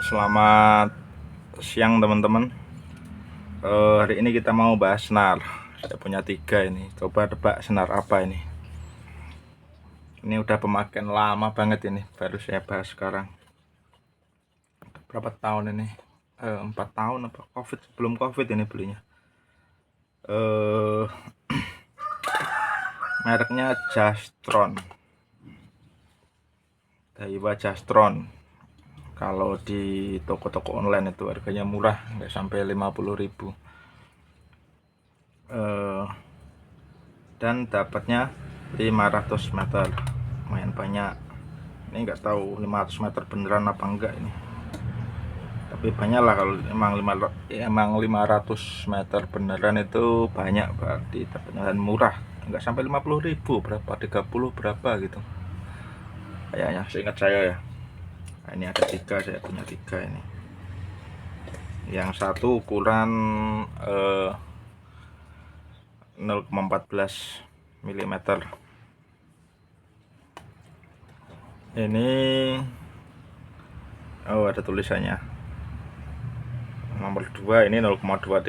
Selamat siang teman-teman. Hari ini kita mau bahas senar. Saya punya 3 ini. Coba tebak senar apa ini. Ini udah pemakaian lama banget ini. Baru saya bahas sekarang. Berapa tahun ini? 4 tahun apa? Sebelum COVID ini belinya. Mereknya Justron. Daiwa Justron. Kalau di toko-toko online itu harganya murah, nggak sampai 50.000. Dan dapatnya 500 meter, lumayan banyak. Ini nggak tahu 500 meter beneran apa enggak ini, tapi banyak lah. Kalau emang 500 meter beneran itu banyak, berarti dapatnya murah, nggak sampai 50.000, berapa 30 berapa gitu kayaknya, seingat saya ya. Nah, ini ada 3, saya punya 3 ini. Yang satu ukuran 0,14 mm. Ini ada tulisannya. Nomor 2 ini 0,235,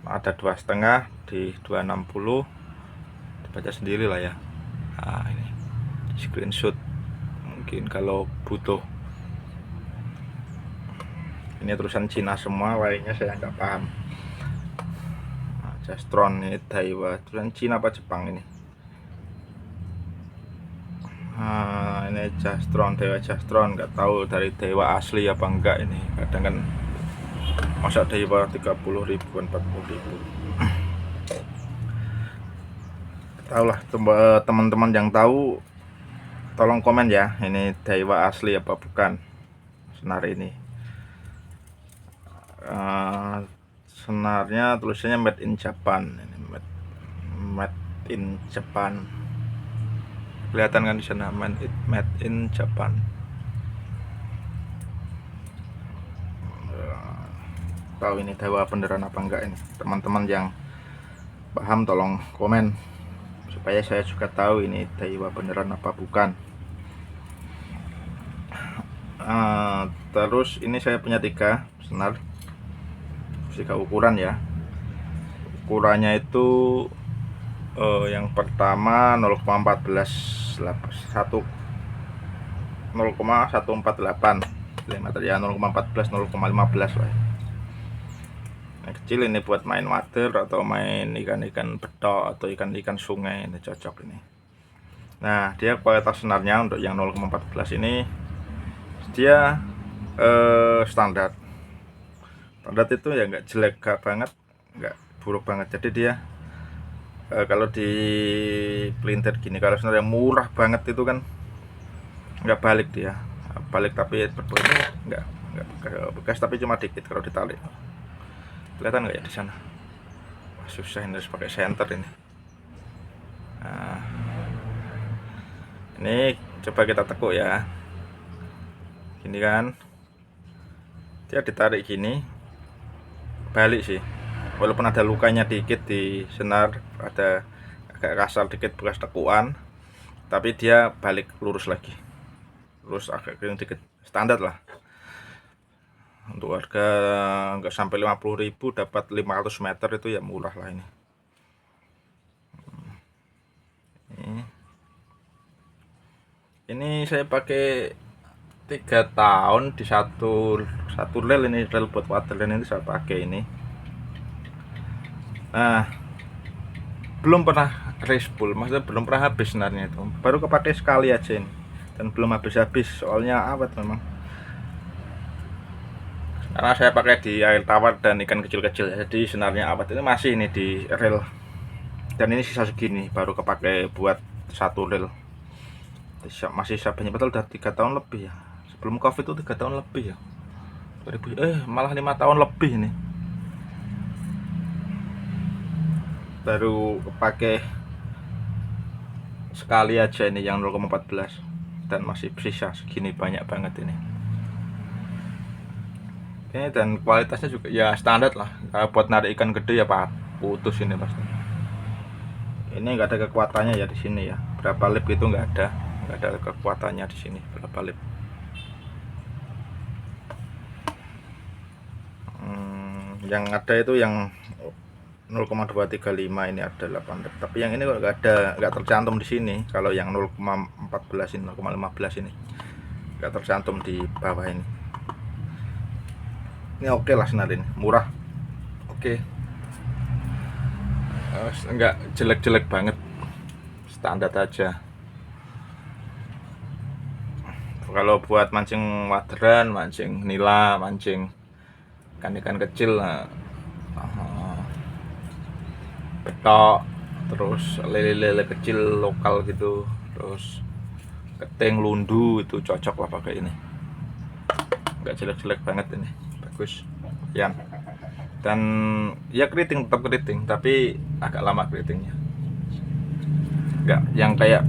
ada 2,5 di 260. Baca sendiri lah ya. Nah, ini screenshot mungkin kalau butuh. Ini tulisan Cina semua, lainnya saya nggak paham. Justron ini Daiwa, tulisan Cina apa Jepang ini? Ini Justron, Daiwa Justron, nggak tahu dari Daiwa asli apa enggak ini. Kadang kan masa Daiwa 30.000-an, 40.000. Tahu lah teman-teman yang tahu, tolong komen ya, ini Daiwa asli apa bukan senar ini. Senarnya tulisannya made in Japan. Ini made in Japan, kelihatan kan di sana, made in Japan. Tahu ini Daiwa beneran apa enggak ini? Teman-teman yang paham tolong komen supaya saya juga tahu ini Daiwa beneran apa bukan. Terus ini saya punya 3 senar, 3 ukuran ya. Ukurannya itu yang pertama 0,148 mm ya, 0,14 0,15 lah. Yang kecil ini buat main water atau main ikan-ikan betok atau ikan-ikan sungai, ini cocok ini. Nah, dia kualitas senarnya untuk yang 0,14 ini dia standar itu ya, nggak jelek gak banget, nggak buruk banget. Jadi dia kalau di pelintir gini, kalau senar yang murah banget itu kan nggak balik, dia balik tapi berbunyi nggak bekas, tapi cuma dikit kalau ditarik. Kelihatan nggak ya di sana? Susah, ini harus pakai senter ini. Nah, ini coba kita tekuk ya, gini kan, dia ditarik gini balik sih, walaupun ada lukanya dikit di senar, ada agak kasar dikit bekas tekuan, tapi dia balik lurus lagi, lurus agak kering dikit, standar lah. Untuk harga nggak sampai 50.000 dapat 500 meter itu ya murah lah ini. Ini saya pakai 3 tahun di satu rel ini, rel buat waterline ini saya pakai ini. Nah, belum pernah race full, maksudnya belum pernah habis senarnya itu, baru kepake sekali aja ini, dan belum habis-habis soalnya awet memang. Karena saya pakai di air tawar dan ikan kecil-kecil, jadi senarnya awet. Ini masih ini di rel, dan ini sisa segini baru kepake buat 1 rel. Masih banyak, betul udah 3 tahun lebih ya. Sebelum COVID itu 3 tahun lebih ya, 2000 malah 5 tahun lebih ini baru kepake sekali aja ini yang 0,14, dan masih sisa segini, banyak banget ini. Oke, dan kualitasnya juga ya standar lah. Kalau buat narik ikan gede ya pak, putus ini pasti. Ini nggak ada kekuatannya ya di sini ya, berapa lip itu nggak ada kekuatannya di sini, berapa lip. Yang ada itu yang 0,235 ini ada 8 detik, tapi yang ini kok nggak tercantum di sini. Kalau yang 0,14 ini, 0,15 ini nggak tercantum di bawah ini. Ini oke lah senar ini, murah, oke. Nggak jelek-jelek banget, standar aja. Kalau buat mancing waderan, mancing nila, mancing ikan-ikan kecil, betok, terus lele-lele kecil lokal gitu, terus keting, lundu, itu cocok lah pakai ini. Nggak jelek-jelek banget ini, bagus ya. Dan ya keriting, tetap keriting, tapi agak lama keritingnya, nggak yang kayak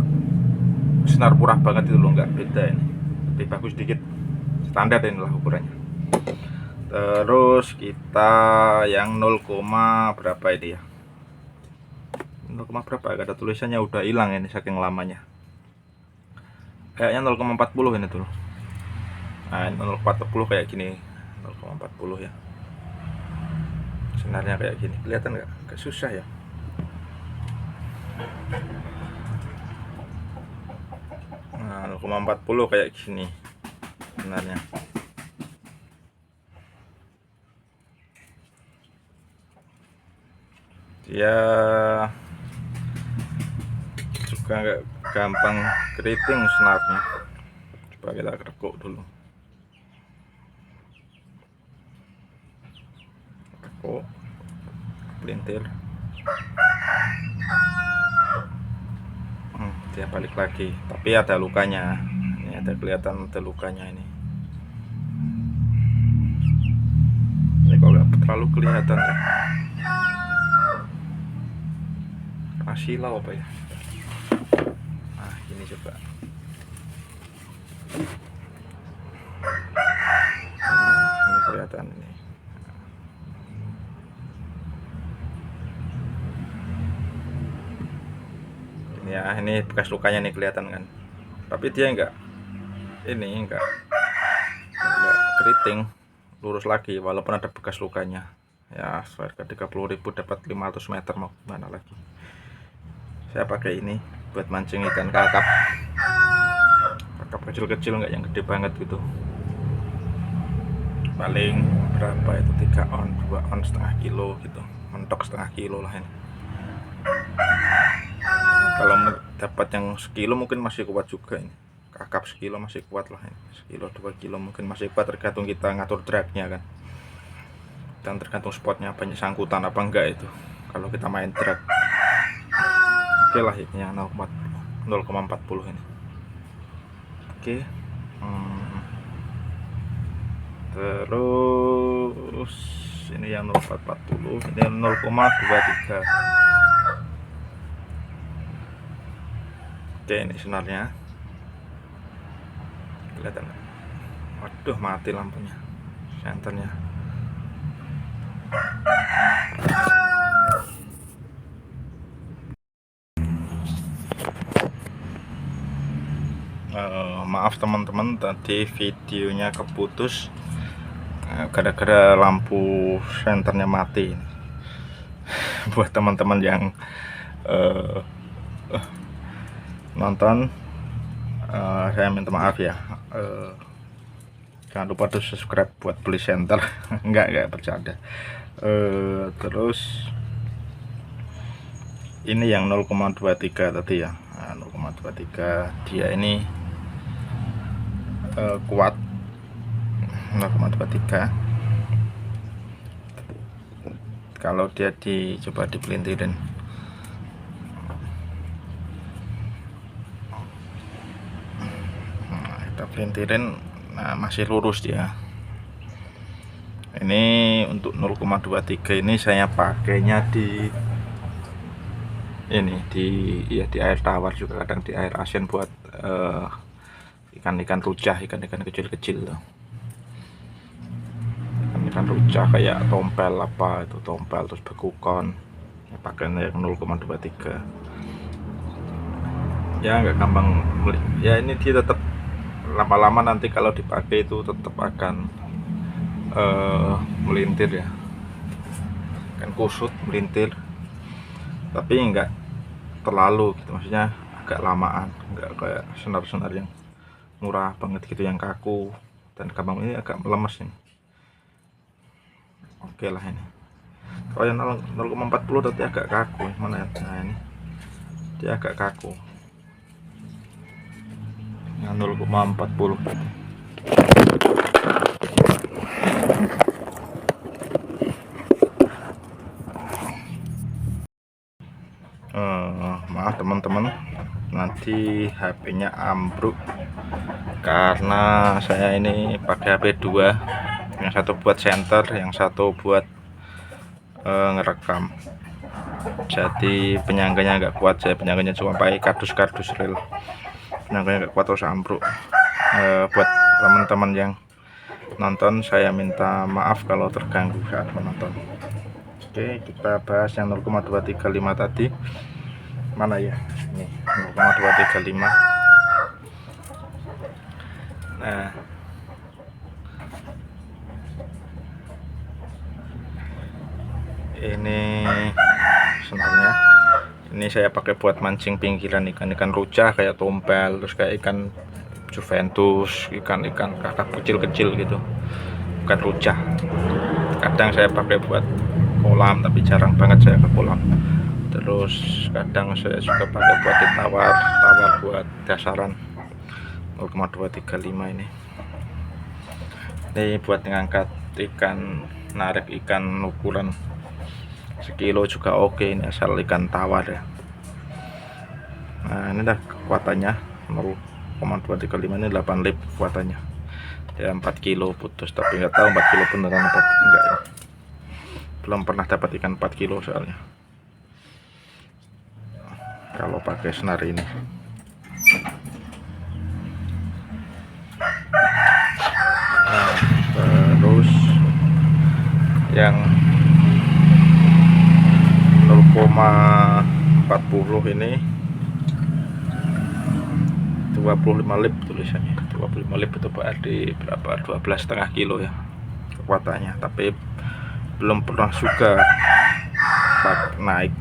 senar murah banget itu loh, nggak beda ini, lebih bagus dikit, standar ini lah ukurannya. Terus kita yang 0, berapa ini ya, 0, berapa, gak ada tulisannya, udah hilang ini saking lamanya. Kayaknya 0,40 ini tuh. Nah, 0,40 kayak gini, 0,40 ya. Senarnya kayak gini, kelihatan nggak? Agak susah ya. Nah, 0,40 kayak gini senarnya. Dia juga nggak gampang keriting senarnya. Coba kita kerekuk dulu. Kerekuk, pelintir. Dia balik lagi, tapi ada lukanya. Ini ada kelihatan ada lukanya ini. Ini kok nggak terlalu kelihatan ya. Silau apa ya? Nah, ini coba. Ini kelihatan ini. Ini ya, ini bekas lukanya nih kelihatan kan. Tapi dia enggak keriting, lurus lagi walaupun ada bekas lukanya. Ya, harga 30.000 dapat 500 meter, mau gimana lagi. Saya pakai ini buat mancing ikan kakap kecil-kecil, nggak yang gede banget gitu, paling berapa itu, 3 on, 2 on setengah kilo gitu, mentok setengah kilo lah ini. Kalau dapat yang sekilo mungkin masih kuat juga ini, kakap sekilo masih kuat lah ini, sekilo 2 kilo mungkin masih kuat, tergantung kita ngatur dragnya kan, dan tergantung spotnya banyak sangkutan apa enggak itu kalau kita main drag. Oke lah ini yang 0,40 ini. Oke. Terus ini yang 0,40, ini 0,23. Oke, ini senarnya kelihatan. Waduh, mati lampunya, senternya. Maaf teman-teman, tadi videonya keputus gara-gara lampu senternya mati. Buat teman-teman yang nonton, saya minta maaf ya. Jangan lupa tuh subscribe buat beli senter. Enggak bercanda. Terus ini yang 0,23 tadi ya. Nah, 0,23 dia ini kuat, 0,23. Kalau dia coba dipelintirin, nah, kita pelintirin, nah masih lurus dia. Ini untuk 0,23 ini saya pakainya di ini, di air tawar, juga kadang di air asin buat ikan-ikan rucah, ikan-ikan kecil-kecil loh. Ikan rucah kayak tompel, apa itu tompel, terus bekukon ya, pakainya yang 0,23 ya, nggak gampang ya. Ini dia tetap lama-lama nanti kalau dipakai itu tetap akan melintir ya, ikan kusut melintir, tapi enggak terlalu gitu, maksudnya agak lamaan, enggak kayak senar-senar yang murah banget gitu yang kaku dan gampang. Ini agak melemes ini. Oke lah ini. Kalau yang 0,40 tadi agak kaku, mana ya? Nah ini dia agak kaku. Yang 0,40 tadi. Maaf teman-teman, nanti HP-nya ambruk karena saya ini pakai HP 2, yang satu buat center, yang satu buat ngerekam. Jadi penyangganya nggak kuat, saya penyangganya cuma pakai kardus real, penyangganya nggak kuat terus ambruk. Buat teman-teman yang nonton, saya minta maaf kalau terganggu saat menonton. Oke, kita bahas yang 0,235 tadi. Mana ya? Ini 0,235. Nah, ini sebenarnya ini saya pakai buat mancing pinggiran ikan-ikan rucah kayak tompel, terus kayak ikan Juventus, ikan-ikan kakap kecil-kecil gitu, bukan rucah. Kadang saya pakai buat kolam, tapi jarang banget saya ke kolam. Terus kadang saya juga pakai buat tawar buat dasaran 0,235 ini. Ini buat ngangkat ikan, narik ikan ukuran sekilo juga oke, ini asal ikan tawar ya. Nah ini dah kekuatannya 0,235, ini 8 lip kekuatannya ya, 4 kilo putus, tapi nggak tahu 4 kilo beneran apa enggak ya. Belum pernah dapat ikan 4 kilo soalnya kalau pakai senar ini. Nah, terus yang 0,40 ini 25 lip tulisannya, 25 lip itu berarti berapa, 12,5 kilo ya kekuatannya, tapi belum pernah juga naik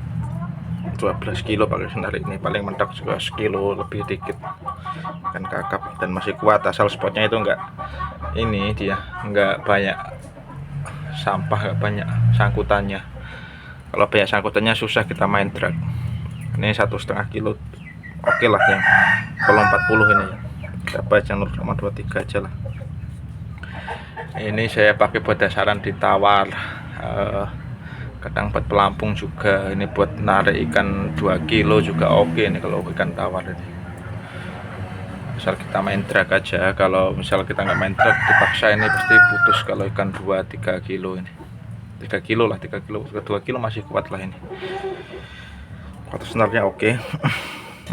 12 kilo pakai senar ini. Paling mentok juga sekilo lebih dikit kan kakap, dan masih kuat asal spotnya itu enggak, ini dia enggak banyak sampah, enggak banyak sangkutannya. Kalau banyak sangkutannya susah kita main drag. Ini 1,5 kilo oke lah, yang kalau 40 ini ya kita baca 0,23 aja lah. Ini saya pakai buat dasaran di tawar, kadang buat pelampung juga. Ini buat narik ikan 2 kilo juga oke nih kalau ikan tawar ini, asal kita main drag aja. Kalau misal kita nggak main drag dipaksa, ini pasti putus kalau ikan 2-3 kilo ini. 3 kilo lah, 3 kilo, 2 kilo masih kuat lah ini. Kuat senarnya oke.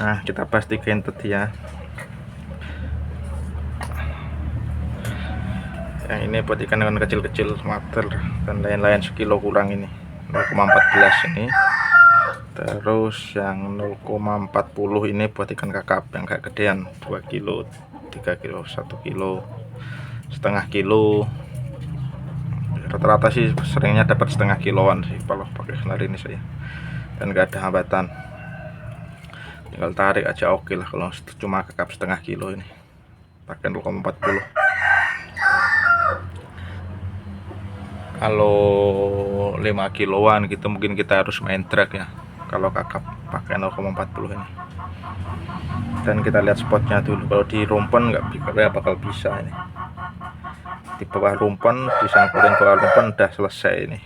Nah kita bahas 3 tadi ya. Yang ini buat ikan kecil-kecil, mater dan lain-lain sekilo kurang ini 0,14 ini. Terus yang 0,40 ini buat ikan kakap yang kayak gedean, 2 kilo, 3 kilo, 1 kilo, setengah kilo. Rata-rata sih seringnya dapat setengah kiloan sih kalau pakai senar ini saya, dan gak ada hambatan, tinggal tarik aja oke lah. Kalau cuma kakap setengah kilo ini pakai 0,40. Kalau 5 kiloan gitu mungkin kita harus main drag ya, kalau kakap pakai 0,40 ini. Dan kita lihat spotnya dulu, kalau di rumpen nggak bakal bisa ini. Di bawah rumpen, disangkutin bawah rumpen udah selesai ini.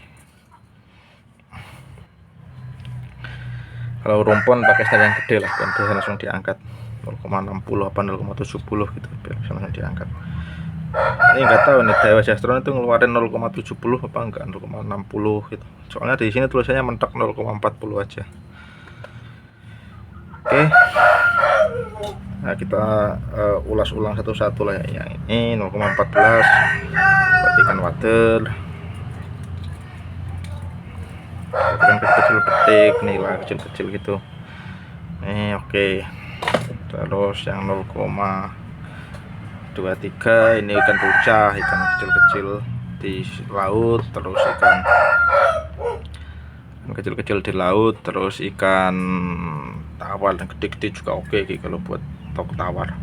Kalau rumpen pakai senar yang gede lah, dan bisa langsung diangkat 0,60 apa 0,70 gitu, bisa langsung diangkat. Ini nggak tahu nih Daiwa Jastron itu ngeluarin 0,70 apa enggak, 0,60 gitu. Soalnya di sini tulisannya mentok 0,40 aja. Oke. Nah kita ulas ulang satu-satu lah ya. Yang ini 0,14 buat ikan water, ikan kecil petik nih lah, kecil-kecil gitu. Ini oke. Terus yang 0,23 ini ikan rucah, ikan kecil-kecil di laut. Terus ikan kecil-kecil di laut, terus ikan tawar dan gede-gede juga oke gitu kalau buat tok tawar.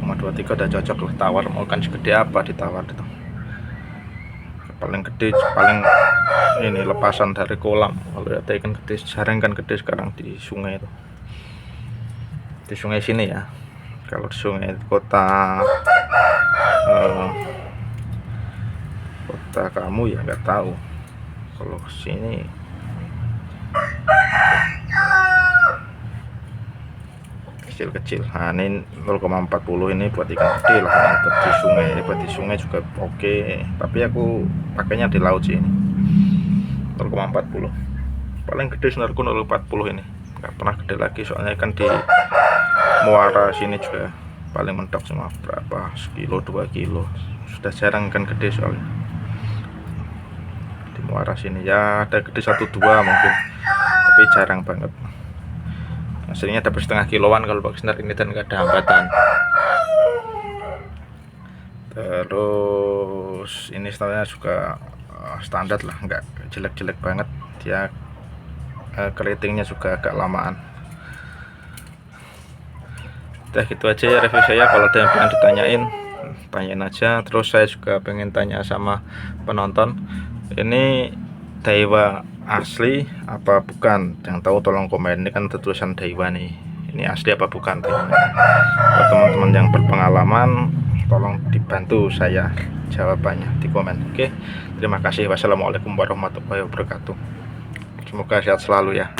0,23 udah cocok lah tawar, mau kan segede apa ditawar itu. Paling gede paling ini lepasan dari kolam. Kalau ada ikan gede, jarang kan gede sekarang di sungai itu, di sungai sini ya. Kalau di sungai kota kota kamu ya nggak tahu. Kalau sini kecil-kecil. Nah ini 0,40 ini buat ikan gede lah, buat di sungai. Buat di sungai juga oke, tapi aku pakainya di laut sih ini. 0,40 paling gede senarku 0,40 ini, nggak pernah gede lagi soalnya kan di muara sini juga paling mentok cuma berapa sekilo 2 kilo, sudah jarang kan gede soalnya di muara sini. Ya ada gede 1-2 mungkin, tapi jarang banget. Aslinya dapat setengah kiloan kalau pakai senar ini dan nggak ada hambatan. Terus ini sebenarnya juga standar lah, nggak jelek-jelek banget. Dia keritingnya juga agak lamaan. Udah gitu aja ya review saya. Kalau ada yang pengen ditanyain, tanyain aja. Terus saya juga pengen tanya sama penonton, ini Daiwa asli apa bukan? Yang tahu tolong komen. Ini kan tulisan Daiwa nih, ini asli apa bukan Daiwa? Buat teman-teman yang berpengalaman, tolong dibantu saya jawabannya di komen. Oke, terima kasih. Wassalamualaikum warahmatullahi wabarakatuh. Semoga sehat selalu ya.